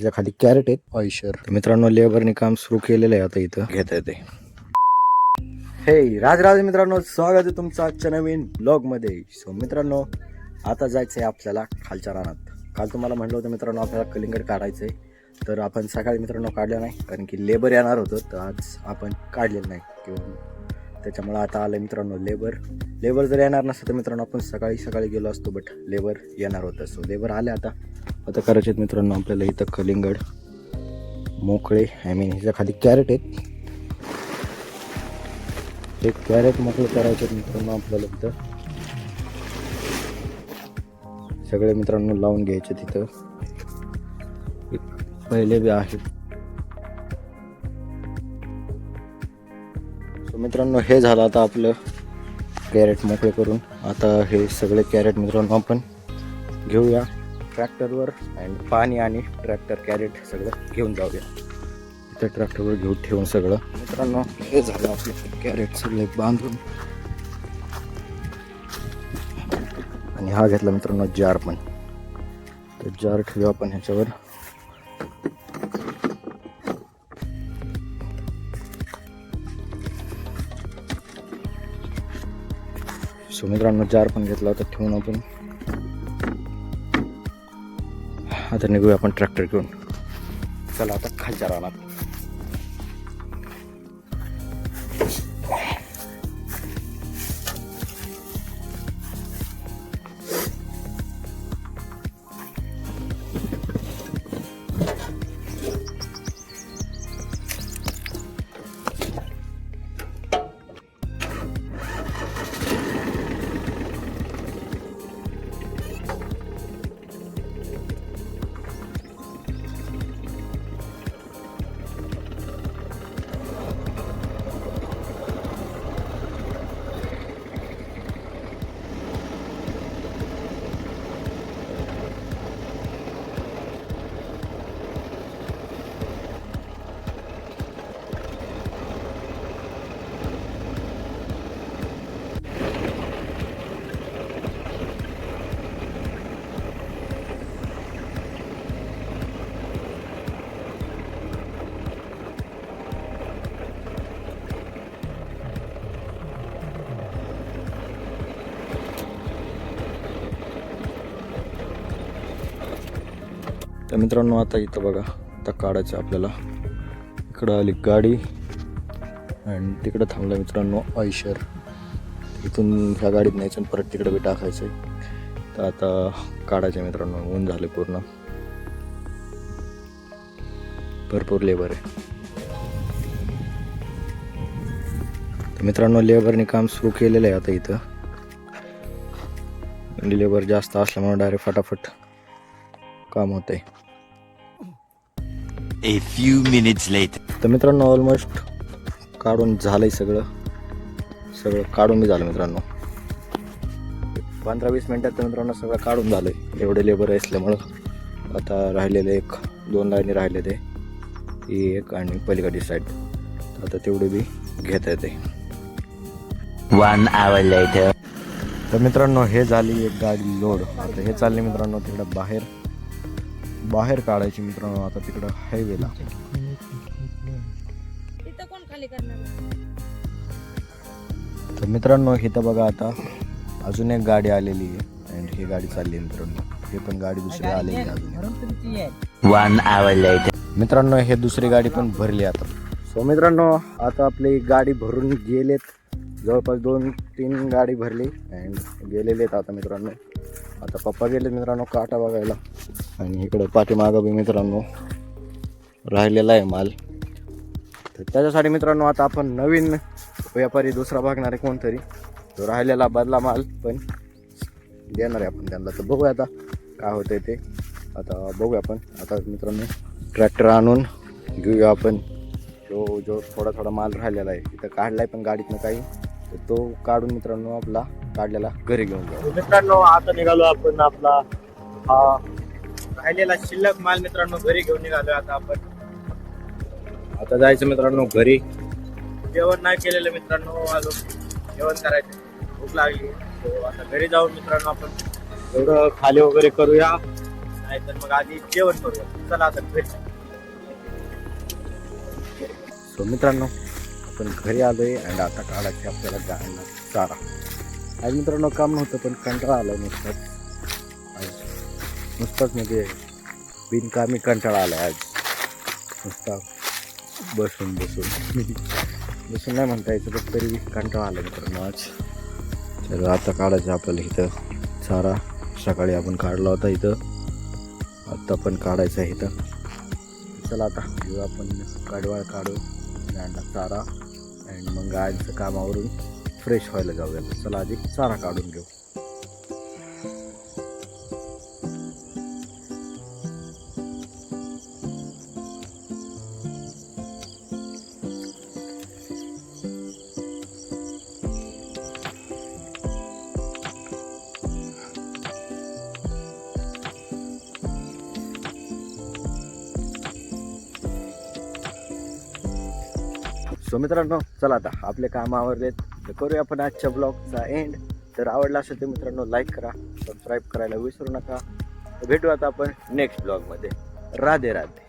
त्याच्या खाली कॅरेट आहेत ऑयशर. मित्रांनो लेबरने काम सुरू केलेलं आहे, आता इथं घेता येते. हे राज मित्रांनो, स्वागत आहे तुमचं आजच्या नवीन ब्लॉग मध्ये. सो मित्रांनो, आता जायचंय आपल्याला खालच्या रानात. काल तुम्हाला म्हटलं होतं मित्रांनो आपल्याला कलिंगड काढायचंय, तर आपण सकाळी मित्रांनो काढलं नाही कारण की लेबर येणार होतं, तर आज आपण काढलेलं नाही किंवा त्याच्यामुळे आता आलं मित्रांनो लेबर जर येणार नसतं तर मित्रांनो आपण सकाळी गेलो असतो, बट लेबर येणार होतं. सो लेबर आले आता करायचे मित्रांनो आपल्याला इथं कलिंगड मोकळे. ह्याच्या खाली कॅरेट आहेत, एक कॅरेट मोकळे करायचे मित्रांनो आपल्याला तिथं. सगळे मित्रांनो लावून घ्यायचे तिथं. पहिले बी आहे. सो मित्रांनो हे झालं आता आपलं कॅरेट मोकळे करून. आता हे सगळे कॅरेट मित्रांनो आपण घेऊया ट्रॅक्टरवर अँड पाणी आणि ट्रॅक्टर कॅरेट सगळं घेऊन जाऊया. इथं ट्रॅक्टरवर घेऊन ठेवून सगळं मित्रांनो हे झालं आपले कॅरेट सगळे बांधून. आणि हा घेतला मित्रांनो जार पण, तर जार ठेवूया आपण ह्याच्यावर. सो मित्रांनो जार पण घेतला होता ठेवून आपण. आता निघूया आपण ट्रॅक्टर घेऊन. चला आता खालच्या रानात. तर मित्रांनो आता इथं बघा, आता काढायचं आपल्याला. इकडं आली गाडी आणि तिकडं थांबलं मित्रांनो ऑयशर. इथून ह्या गाडीत न्यायचं आणि परत तिकडे बी टाकायचं आहे. तर आता काढायचं मित्रांनो, ऊन झाले पूर्ण, भरपूर लेबर आहे. तर मित्रांनो लेबरने काम सुरू केलेलं आहे आता इथं. आणि लेबर जास्त असल्यामुळे डायरेक्ट फटाफट काम होत आहे. A few minutes later. तर मित्रांनो ऑलमोस्ट काढून झालंय सगळं काढून बी झालं मित्रांनो. 15-20 मिनिटात तर मित्रांनो सगळं काढून झालंय, एवढे लेबर असल्यामुळं. आता राहिलेले 1-2 लाईनी राहिलेले, ही एक आणि पलीकडची साईड. आता तेवढे बी घेता येते. 1 hour later. तर मित्रांनो हे झाली एक गाडी लोड. आता हे चालले मित्रांनो तिकडं बाहेर काढायची मित्रांनो. आता तिकडं हायवेला. तर मित्रांनो इथं बघा आता अजून एक गाडी आलेली आहे आणि ही गाडी चालली आहे मित्रांनो. हे पण गाडी दुसरी आलेली आहे अजून. 1 hour later. मित्रांनो हे दुसरी गाडी पण भरली आता. सो मित्रांनो आता आपली गाडी भरून गेलेत, जवळपास 2-3 गाडी भरली अँड गेलेले आहेत आता मित्रांनो. आता पप्पा गेले मित्रांनो काटा बघायला. आणि इकडं पाठीमागं बी मित्रांनो राहिलेला आहे माल. तर त्याच्यासाठी मित्रांनो आता आपण नवीन व्यापारी दुसरा बघणार आहे कोणतरी, तो राहिलेला बदला माल पण देणार आहे आपण त्यांना. तर बघूया आता काय होतंय ते. आता बघूया आपण. आता मित्रांनो ट्रॅक्टर आणून घेऊया आपण. जो थोडा माल राहिलेला आहे तिथं काढलाय पण गाडीतनं काही, तर तो काढून मित्रांनो आपला काढलेला घरी घेऊन जाऊ. मित्रांनो आता निघालो आपण आपला हा राहिलेला शिल्लक माल मित्रांनो घरी घेऊन निघालो. आता आपण आता जायचं मित्रांनो घरी. जेवण नाही केलेलं मित्रांनो, आलो जेवण करायचं, भूक लागली. आता घरी जाऊन मित्रांनो आपण एवढं खाली वगैरे करूया नाहीतर मग आधी जेवण करूया. चला आता घरी. सो मित्रांनो आपण घरी आलोय आणि आता काढायचे आपल्याला गायला चारा. आज मित्रांनो काम नव्हतं पण कंटाळा आला नुसताच म्हणजे बिनकामी कंटाळा आला आज. नुसता बसून बसून नाही म्हणता यायचं पण तरी कंटाळा आला मित्रांनो आज. तर आता काढायचं आपल्याला इथं चारा. सकाळी आपण काढला होता इथं, आता पण काढायचं आहे इथं. चला आता जेव्हा आपण गाडवाळ काढू गायला चारा आणि मग गायांचं कामावरून फ्रेश व्हायला जाऊया. चला आधी चारा काढून घेऊ. सो मित्रांनो चला आता आपले काम आवरलेत तर करूया आपण आजच्या ब्लॉगचा एंड. तर आवडला असेल तर मित्रांनो लाईक करा, सबस्क्राईब करायला विसरू नका. भेटू आता आपण नेक्स्ट ब्लॉगमध्ये. राधे राधे.